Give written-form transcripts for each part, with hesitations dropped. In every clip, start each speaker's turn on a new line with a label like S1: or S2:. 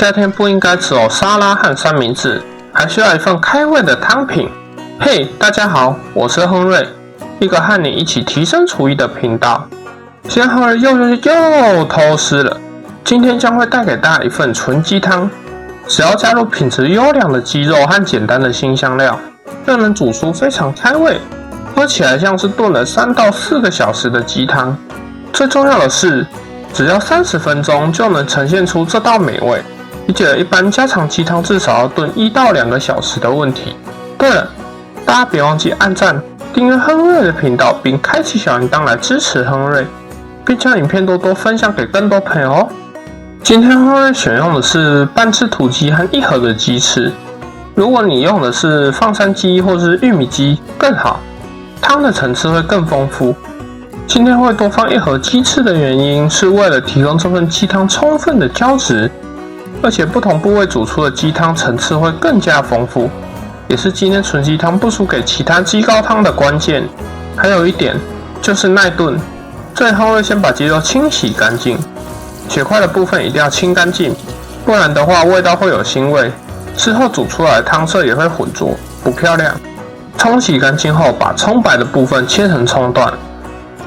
S1: 夏天不应该只有沙拉和三明治，还需要一份开胃的汤品。嘿，大家好，我是亨瑞，一个和你一起提升厨艺的频道。今天亨瑞又偷师了，今天将会带给大家一份纯鸡汤。只要加入品质优良的鸡肉和简单的辛香料，就能煮出非常开胃，喝起来像是炖了3到4个小时的鸡汤。最重要的是，只要30分钟就能呈现出这道美味，理解了一般家常鸡汤至少要炖1到2个小时的问题。对了，大家别忘记按赞、订阅亨瑞的频道，并开启小铃铛来支持亨瑞，并将影片多多分享给更多朋友哦。今天亨瑞选用的是半只土鸡和1盒的鸡翅。如果你用的是放山鸡或是玉米鸡更好，汤的层次会更丰富。今天会多放1盒鸡翅的原因，是为了提供这份鸡汤充分的胶质，而且不同部位煮出的鸡汤层次会更加丰富，也是今天纯鸡汤不输给其他鸡高汤的关键。还有一点就是耐炖，最后会先把鸡肉清洗干净，血块的部分一定要清干净，不然的话味道会有腥味，之后煮出来的汤色也会浑浊不漂亮。冲洗干净后，把葱白的部分切成葱段，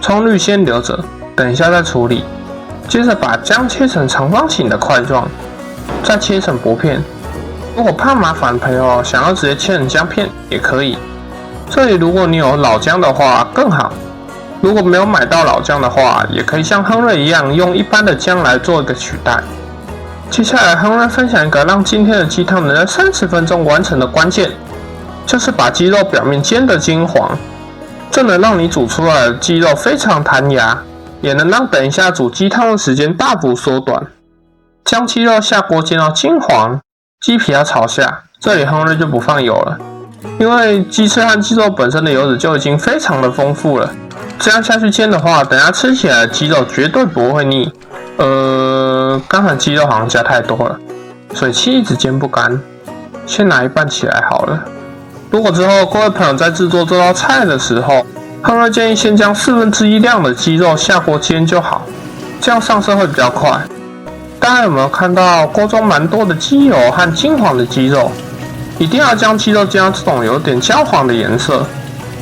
S1: 葱绿先留着，等一下再处理。接着把姜切成长方形的块状，再切成薄片。如果怕麻烦的朋友想要直接切成姜片也可以，这里如果你有老姜的话更好，如果没有买到老姜的话，也可以像亨瑞一样用一般的姜来做一个取代。接下来亨瑞分享一个让今天的鸡汤能在30分钟完成的关键，就是把鸡肉表面煎得金黄，这能让你煮出来的鸡肉非常弹牙，也能让等一下煮鸡汤的时间大幅缩短。将鸡肉下锅煎到金黄，鸡皮要朝下，这里亨瑞就不放油了，因为鸡翅和鸡肉本身的油脂就已经非常的丰富了，这样下去煎的话，等下吃起来的鸡肉绝对不会腻。刚才鸡肉好像加太多了，水汽一直煎不干，先拿一半起来好了。如果之后各位朋友在制作这道菜的时候，亨瑞建议先将1/4量的鸡肉下锅煎就好，这样上色会比较快。大家有没有看到锅中蛮多的鸡油和金黄的鸡肉？一定要将鸡肉煎到这种有点焦黄的颜色，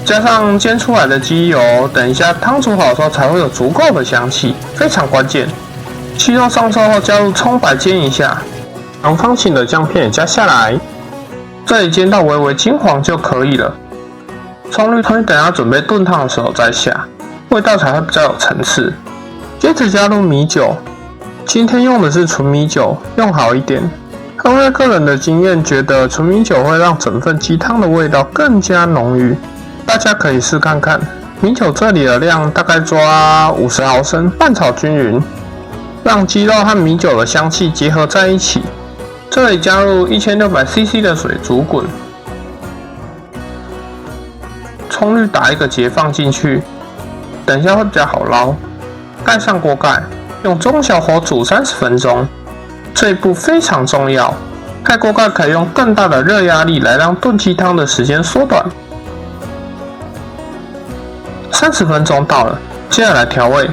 S1: 加上煎出来的鸡油，等一下汤煮好的时候才会有足够的香气，非常关键。鸡肉上色后加入葱白煎一下，长方形的姜片也加下来，这里煎到微微金黄就可以了。葱绿等下准备炖汤的时候再下，味道才会比较有层次。接着加入米酒，今天用的是纯米酒，用好一点。亨瑞个人的经验觉得纯米酒会让整份鸡汤的味道更加浓郁，大家可以试看看。米酒这里的量大概抓50毫升，拌炒均匀，让鸡肉和米酒的香气结合在一起。这里加入1600cc 的水煮滚，葱绿打一个结放进去，等一下会比较好捞。盖上锅盖，用中小火煮30分钟。这一步非常重要，盖锅盖可以用更大的热压力来让炖鸡汤的时间缩短。30分钟到了，接下来调味。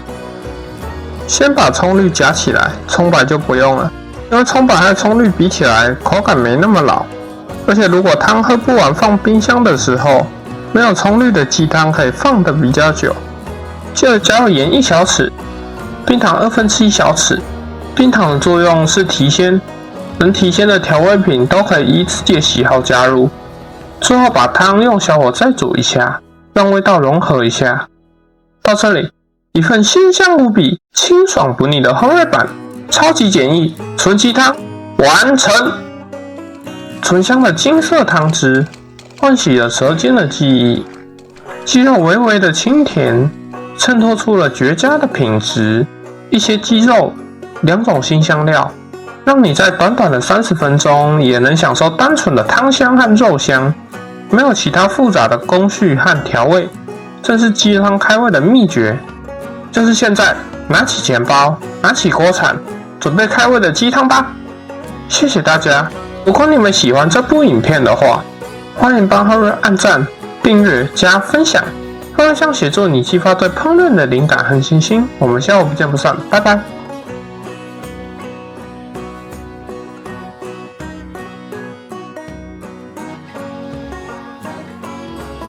S1: 先把葱绿夹起来，葱白就不用了，因为葱白和葱绿比起来口感没那么老，而且如果汤喝不完放冰箱的时候，没有葱绿的鸡汤可以放得比较久。接着加入盐1小匙，冰糖1/2小匙。冰糖的作用是提鲜，能提鲜的调味品都可以依自己的喜好加入。最后把汤用小火再煮一下，让味道融合一下。到这里，一份鲜香无比、清爽不腻的亨瑞版超级简易纯鸡汤完成。醇香的金色汤汁唤起了舌尖的记忆，鸡肉微微的清甜，衬托出了绝佳的品质。一些鸡肉，2种辛香料，让你在短短的30分钟也能享受单纯的汤香和肉香，没有其他复杂的工序和调味，正是鸡汤开胃的秘诀。就是现在，拿起钱包，拿起锅铲，准备开胃的鸡汤吧！谢谢大家。如果你们喜欢这部影片的话，欢迎帮亨瑞按赞、订阅、加分享。亨瑞想协助你激发对烹饪的灵感和信心。我们下午不见不散，拜拜。